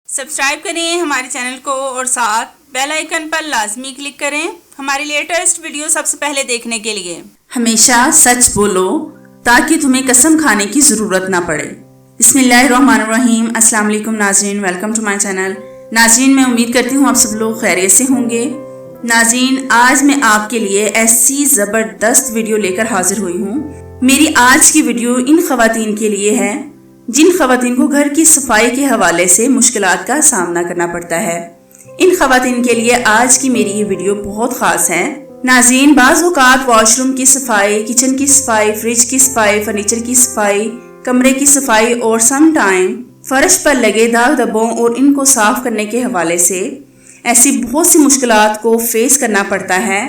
Subscribe करें हमारे channel को और साथ बेल आइकन पर लाजमी क्लिक करें हमारी लेटेस्ट वीडियो सबसे पहले देखने के लिए। हमेशा सच बोलो ताकि तुम्हें कसम खाने की ज़रूरत ना पड़े। बिस्मिल्लाहिर्रहमानिर्रहीम। अस्सलाम वालेकुम नाज़रीन, वेलकम टू माय चैनल। नाज़रीन, मैं उम्मीद करती हूँ आप सब लोग खैरियत से होंगे। नाज़रीन, आज मैं आपके लिए ऐसी ज़बरदस्त वीडियो लेकर हाजिर हुई हूँ। मेरी आज की वीडियो इन ख़वातीन के लिए है जिन ख़वातीन को घर की सफाई के हवाले से मुश्किलात का सामना करना पड़ता है। इन ख़वातीन के लिए आज की मेरी ये वीडियो बहुत ख़ास है। नाज़रीन, बाज़ औक़ात वॉशरूम की सफाई, किचन की सफाई, फ्रिज की सफाई, फर्नीचर की सफाई, कमरे की सफाई और सम टाइम फर्श पर लगे दाग धब्बों और इनको साफ करने के हवाले से ऐसी बहुत सी मुश्किलात को फेस करना पड़ता है।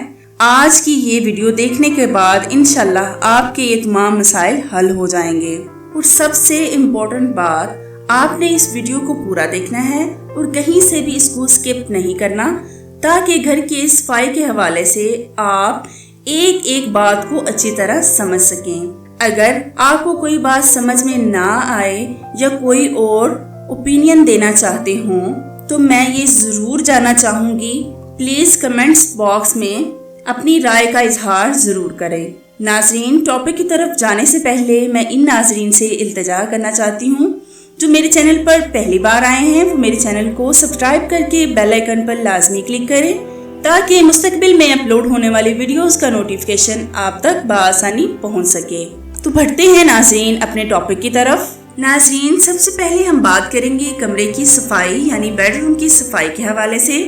आज की ये वीडियो देखने के बाद इंशाल्लाह आपके ये तमाम मसाइल हल हो जाएंगे। और सबसे इम्पोर्टेंट बात, आपने इस वीडियो को पूरा देखना है और कहीं से भी इसको स्किप नहीं करना ताकि घर की सफाई के हवाले से आप एक एक बात को अच्छी तरह समझ सकें। अगर आपको कोई बात समझ में ना आए या कोई और ओपिनियन देना चाहते हो तो मैं ये ज़रूर जानना चाहूँगी। प्लीज़ कमेंट्स बॉक्स में अपनी राय का इजहार ज़रूर करें। नाज़रीन, टॉपिक की तरफ जाने से पहले मैं इन नाज़रीन से इल्तिजा करना चाहती हूँ जो मेरे चैनल पर पहली बार आए हैं वो मेरे चैनल को सब्सक्राइब करके बेल आइकन पर लाजमी क्लिक करें ताकि मुस्तकबिल में अपलोड होने वाली वीडियोस का नोटिफिकेशन आप तक बआसानी पहुँच सके। तो बढ़ते हैं नाज़रीन अपने टॉपिक की तरफ। नाज़रीन, सबसे पहले हम बात करेंगे कमरे की सफाई यानी बेडरूम की सफाई के हवाले से।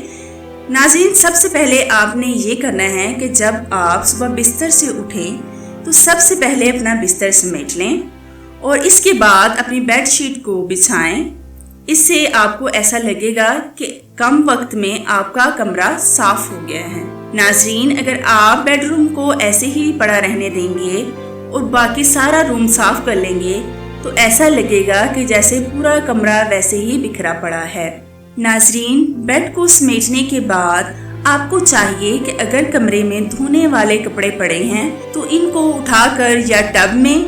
नाज़रीन, सबसे पहले आपने ये करना है कि जब आप सुबह बिस्तर से उठें तो सबसे पहले अपना बिस्तर समेट लें और इसके बाद अपनी बेडशीट को बिछाएं। इससे आपको ऐसा लगेगा कि कम वक्त में आपका कमरा साफ हो गया है। नाज़रीन, अगर आप बेडरूम को ऐसे ही पड़ा रहने देंगे और बाकी सारा रूम साफ कर लेंगे तो ऐसा लगेगा कि जैसे पूरा कमरा वैसे ही बिखरा पड़ा है। नाज़रीन, बेड को समेटने के बाद आपको चाहिए कि अगर कमरे में धोने वाले कपड़े पड़े हैं तो इनको उठाकर या टब में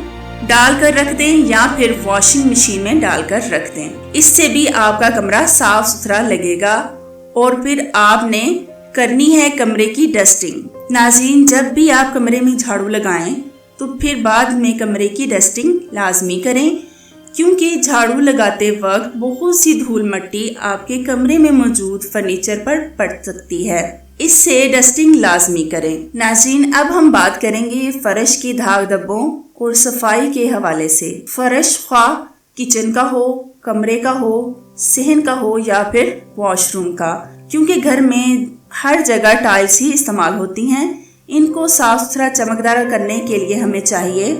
डालकर रख दें या फिर वॉशिंग मशीन में डालकर रख दें। इससे भी आपका कमरा साफ सुथरा लगेगा। और फिर आपने करनी है कमरे की डस्टिंग। नाज़रीन, जब भी आप कमरे में झाड़ू लगाएं तो फिर बाद में कमरे की डस्टिंग लाजमी करें क्योंकि झाड़ू लगाते वक्त बहुत सी धूल मिट्टी आपके कमरे में मौजूद फर्नीचर पर पड़ सकती है। इससे डस्टिंग लाजमी करें। नाज़रीन, अब हम बात करेंगे फर्श के दाग धब्बों और सफाई के हवाले से। फर्श ख्वाह किचन का हो, कमरे का हो, सहन का हो या फिर वॉशरूम का, क्योंकि घर में हर जगह टाइल्स ही इस्तेमाल होती हैं। इनको साफ सुथरा चमकदार करने के लिए हमें चाहिए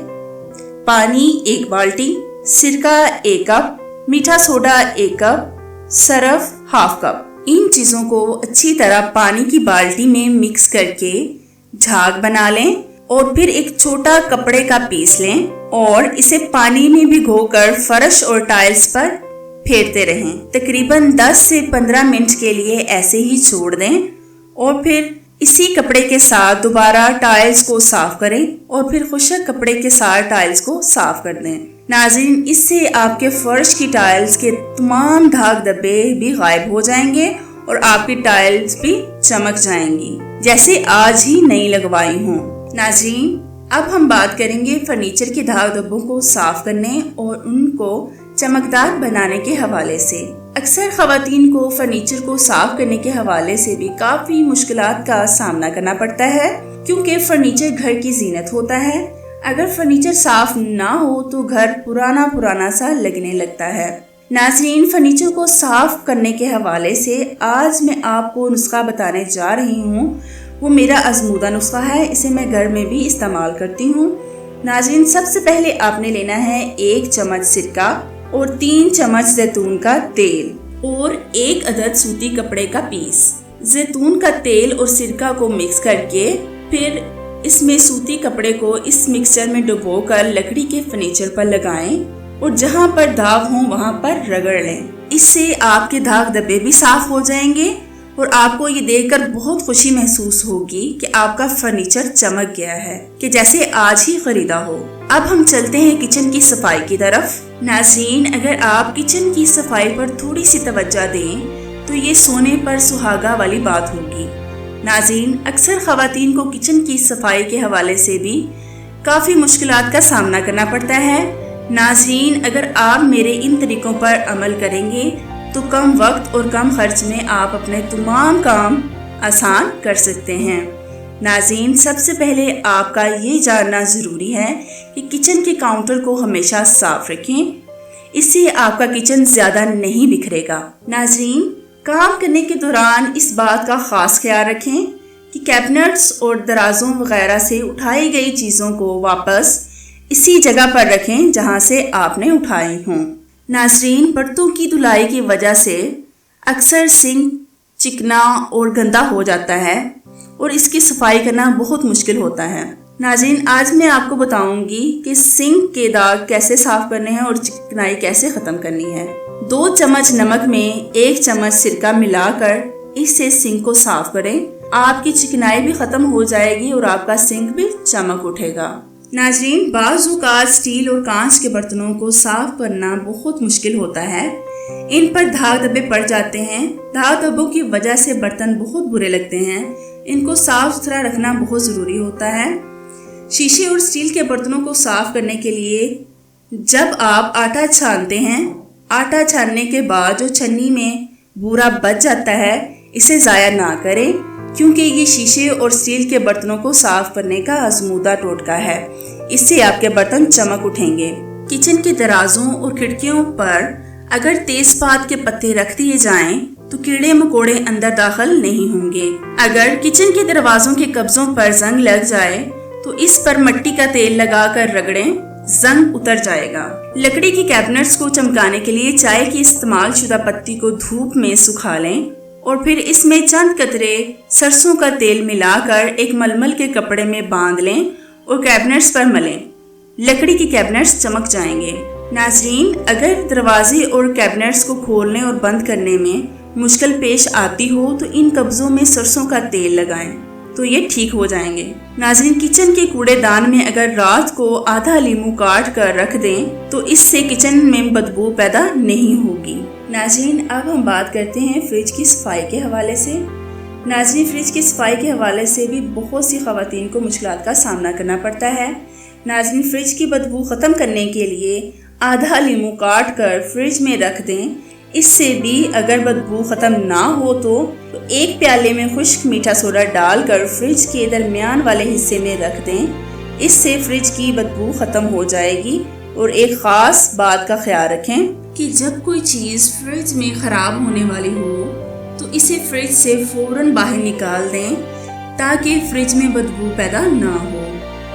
पानी 1 बाल्टी, सिरका 1 कप, मीठा सोडा 1 कप, सरफ 1/2 कप। इन चीज़ों को अच्छी तरह पानी की बाल्टी में मिक्स करके झाग बना लें और फिर एक छोटा कपड़े का पीस लें और इसे पानी में भिगोकर फर्श और टाइल्स पर फेरते रहें। तकरीबन 10 से 15 मिनट के लिए ऐसे ही छोड़ दें और फिर इसी कपड़े के साथ दोबारा टाइल्स को साफ करें और फिर खुश्क कपड़े के साथ टाइल्स को साफ कर दें। नाज़रीन, इससे आपके फर्श की टाइल्स के तमाम दाग धब्बे भी गायब हो जाएंगे और आपकी टाइल्स भी चमक जाएंगी जैसे आज ही नई लगवाई हों। नाज़रीन, अब हम बात करेंगे फर्नीचर के दाग धब्बों को साफ करने और उनको चमकदार बनाने के हवाले से। अक्सर ख़वातीन को फर्नीचर को साफ करने के हवाले से भी काफ़ी मुश्किलात का सामना करना पड़ता है क्योंकि फर्नीचर घर की जीनत होता है। अगर फर्नीचर साफ ना हो तो घर पुराना पुराना सा लगने लगता है। नाज़रीन, फर्नीचर को साफ करने के हवाले से आज मैं आपको नुस्खा बताने जा रही हूँ। वो मेरा आजमूदा नुस्खा है, इसे मैं घर में भी इस्तेमाल करती हूँ। नाज़रीन, सबसे पहले आपने लेना है 1 चम्मच सिरका और 3 चम्मच जैतून का तेल और 1 अदद सूती कपड़े का पीस। जैतून का तेल और सिरका को मिक्स करके फिर इसमें सूती कपड़े को इस मिक्सचर में डुबोकर लकड़ी के फर्नीचर पर लगाएं और जहां पर दाग हों वहां पर रगड़ लें। इससे आपके दाग धब्बे भी साफ हो जाएंगे और आपको ये देखकर बहुत खुशी महसूस होगी कि आपका फर्नीचर चमक गया है कि जैसे आज ही खरीदा हो। अब हम चलते हैं किचन की सफाई की तरफ। नाज़रीन, अगर आप किचन की सफाई पर थोड़ी सी तवज्जो दें तो ये सोने पर सुहागा वाली बात होगी। नाज़रीन, अक्सर ख़वातीन को किचन की सफाई के हवाले से भी काफ़ी मुश्किलात का सामना करना पड़ता है। नाज़रीन, अगर आप मेरे इन तरीक़ों पर अमल करेंगे तो कम वक्त और कम खर्च में आप अपने तमाम काम आसान कर सकते हैं। नाज़रीन, सबसे पहले आपका ये जानना ज़रूरी है कि किचन के काउंटर को हमेशा साफ रखें, इससे आपका किचन ज़्यादा नहीं बिखरेगा। नाज़रीन, काम करने के दौरान इस बात का ख़ास ख्याल रखें कि कैबिनेट्स और दराजों वगैरह से उठाई गई चीज़ों को वापस इसी जगह पर रखें जहां से आपने उठाई हों। नाज़रीन, बर्तनों की धुलाई की वजह से अक्सर सिंक चिकना और गंदा हो जाता है और इसकी सफाई करना बहुत मुश्किल होता है। नाज़रीन, आज मैं आपको बताऊंगी कि सिंक के दाग कैसे साफ करने हैं और चिकनाई कैसे ख़त्म करनी है। 2 चम्मच नमक में 1 चम्मच सिरका मिलाकर इससे सिंक को साफ करें। आपकी चिकनाई भी ख़त्म हो जाएगी और आपका सिंक भी चमक उठेगा। नाज़रीन, बाज़ औक़ात स्टील और कांच के बर्तनों को साफ करना बहुत मुश्किल होता है। इन पर दाग धब्बे पड़ जाते हैं। दाग धब्बों की वजह से बर्तन बहुत बुरे लगते हैं। इनको साफ सुथरा रखना बहुत ज़रूरी होता है। शीशे और स्टील के बर्तनों को साफ करने के लिए जब आप आटा छानते हैं, आटा छानने के बाद जो छन्नी में बूरा बच जाता है इसे ज़ाया ना करें, क्योंकि ये शीशे और स्टील के बर्तनों को साफ करने का आजमूदा टोटका है। इससे आपके बर्तन चमक उठेंगे। किचन के दराजों और खिड़कियों पर अगर तेजपात के पत्ते रख दिए जाएं तो कीड़े मकोड़े अंदर दाखिल नहीं होंगे। अगर किचन के दरवाजों के कब्जों पर जंग लग जाए तो इस पर मिट्टी का तेल लगाकर रगड़ें, जंग उतर जाएगा। लकड़ी की कैबिनेट्स को चमकाने के लिए चाय की इस्तेमाल शुदा पत्ती को धूप में सुखा लें और फिर इसमें चंद कतरे सरसों का तेल मिलाकर एक मलमल के कपड़े में बांध लें और कैबिनेट्स पर मलें। लकड़ी की कैबिनेट्स चमक जाएंगे। नाज़रीन, अगर दरवाजे और कैबिनेट्स को खोलने और बंद करने में मुश्किल पेश आती हो तो इन कब्जों में सरसों का तेल लगाएं तो ये ठीक हो जाएंगे। नाज़रीन, किचन के कूड़ेदान में अगर रात को आधा लीमू काट कर रख दें तो इससे किचन में बदबू पैदा नहीं होगी। नाज़रीन, अब हम बात करते हैं फ्रिज की सफाई के हवाले से। नाज़रीन, फ्रिज की सफाई के हवाले से भी बहुत सी ख़वातीन को मुश्किलात का सामना करना पड़ता है। नाज़रीन, फ्रिज की बदबू ख़त्म करने के लिए आधा लीमू काट कर फ्रिज में रख दें। इससे भी अगर बदबू ख़त्म ना हो तो 1 प्याले में खुश्क मीठा सोडा डालकर फ्रिज के दरमियान वाले हिस्से में रख दें। इससे फ्रिज की बदबू ख़त्म हो जाएगी। और एक ख़ास बात का ख्याल रखें कि जब कोई चीज़ फ्रिज में ख़राब होने वाली हो तो इसे फ्रिज से फ़ौरन बाहर निकाल दें ताकि फ्रिज में बदबू पैदा ना हो।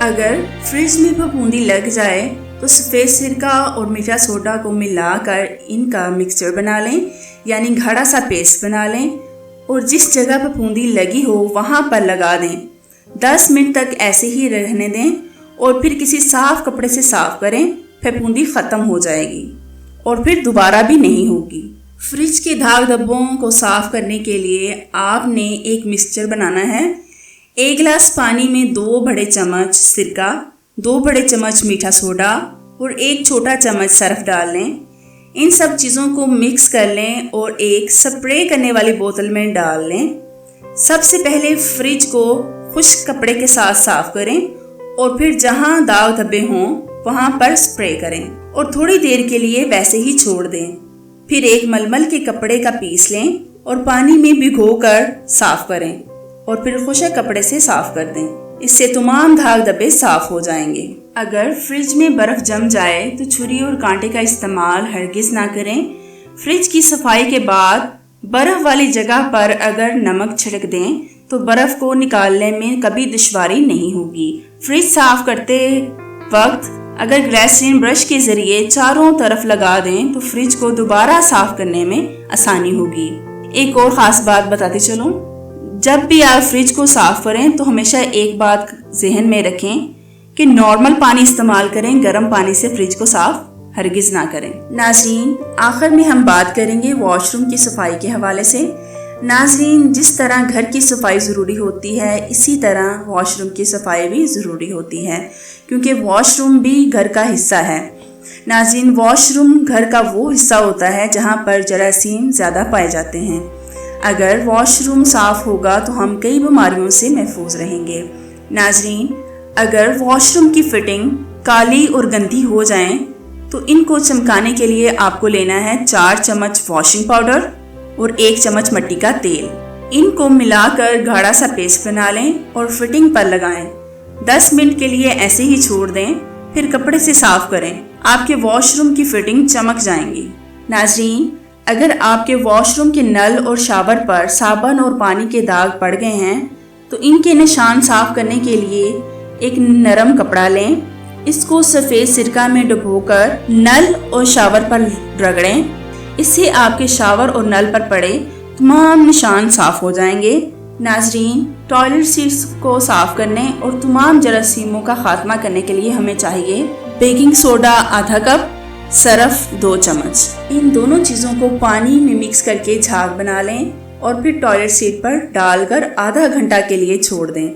अगर फ्रिज में फफूंदी लग जाए तो सफ़ेद सिरका और मीठा सोडा को मिलाकर इनका मिक्सचर बना लें, यानी गाढ़ा सा पेस्ट बना लें और जिस जगह फफूंदी लगी हो वहाँ पर लगा दें। 10 मिनट तक ऐसे ही रहने दें और फिर किसी साफ कपड़े से साफ करें। फफूंदी ख़त्म हो जाएगी और फिर दोबारा भी नहीं होगी। फ्रिज के दाग धब्बों को साफ करने के लिए आपने एक मिक्सचर बनाना है। 1 गिलास पानी में 2 बड़े चम्मच सिरका, 2 बड़े चम्मच मीठा सोडा और 1 छोटा चम्मच सर्फ डाल लें। इन सब चीज़ों को मिक्स कर लें और एक स्प्रे करने वाली बोतल में डाल लें। सबसे पहले फ्रिज को खुश्क कपड़े के साथ साफ करें और फिर जहां दाग धब्बे हों वहां पर स्प्रे करें और थोड़ी देर के लिए वैसे ही छोड़ दें। फिर एक मलमल के कपड़े का पीस लें और पानी में भिगोकर साफ करें और फिर खुश्क कपड़े से साफ कर दें। इससे तमाम दाग धब्बे साफ हो जाएंगे। अगर फ्रिज में बर्फ जम जाए तो छुरी और कांटे का इस्तेमाल हरगिज ना करें। फ्रिज की सफाई के बाद बर्फ वाली जगह पर अगर नमक छिड़क दें तो बर्फ को निकालने में कभी दुश्वारी नहीं होगी। फ्रिज साफ करते वक्त अगर ग्लिसरीन ब्रश के जरिए चारों तरफ लगा दें तो फ्रिज को दोबारा साफ करने में आसानी होगी। एक और ख़ास बात बताते चलूं, जब भी आप फ्रिज को साफ करें तो हमेशा एक बात जहन में रखें कि नॉर्मल पानी इस्तेमाल करें, गर्म पानी से फ्रिज को साफ हरगिज ना करें। नाज़रीन, आखिर में हम बात करेंगे वॉशरूम की सफाई के हवाले से। नाज़रीन, जिस तरह घर की सफाई ज़रूरी होती है, इसी तरह वॉशरूम की सफाई भी ज़रूरी होती है, क्योंकि वॉशरूम भी घर का हिस्सा है। नाज़रीन, वॉशरूम घर का वो हिस्सा होता है जहाँ पर जरासीम ज़्यादा पाए जाते हैं। अगर वॉशरूम साफ़ होगा तो हम कई बीमारियों से महफूज रहेंगे। नाज़रीन, अगर वॉशरूम की फिटिंग काली और गंदी हो जाए तो इनको चमकाने के लिए आपको लेना है 4 चम्मच वॉशिंग पाउडर और 1 चम्मच मिट्टी का तेल। इनको मिलाकर गाढ़ा सा पेस्ट बना लें और फिटिंग पर लगाएं। 10 मिनट के लिए ऐसे ही छोड़ दें, फिर कपड़े से साफ करें। आपके वॉशरूम की फिटिंग चमक जाएंगी। नाज़रीन, अगर आपके वॉशरूम के नल और शावर पर साबुन और पानी के दाग पड़ गए हैं तो इनके निशान साफ करने के लिए एक नरम कपड़ा लें। इसको सफ़ेद सिरका में डुबोकर नल और शावर पर रगड़ें। इससे आपके शावर और नल पर पड़े तमाम निशान साफ हो जाएंगे। नाज़रीन, टॉयलेट सीट्स को साफ करने और तमाम जरासीमों का खात्मा करने के लिए हमें चाहिए बेकिंग सोडा आधा कप, सरफ 2 चम्मच। इन दोनों चीज़ों को पानी में मिक्स करके झाग बना लें और फिर टॉयलेट सीट पर डालकर आधा घंटा के लिए छोड़ दें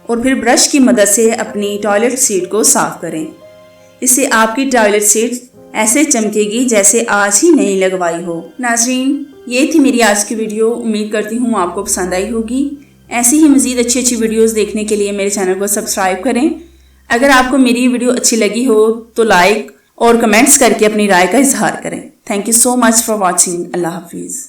और फिर ब्रश की मदद से अपनी टॉयलेट सीट को साफ करें। इससे आपकी टॉयलेट सीट ऐसे चमकेगी जैसे आज ही नई लगवाई हो। नाज़रीन, ये थी मेरी आज की वीडियो। उम्मीद करती हूँ आपको पसंद आई होगी। ऐसी ही मज़ीद अच्छी वीडियोस देखने के लिए मेरे चैनल को सब्सक्राइब करें। अगर आपको मेरी वीडियो अच्छी लगी हो तो लाइक और कमेंट्स करके अपनी राय का इजहार करें। Thank you so much for watching. Allah हाफिज़।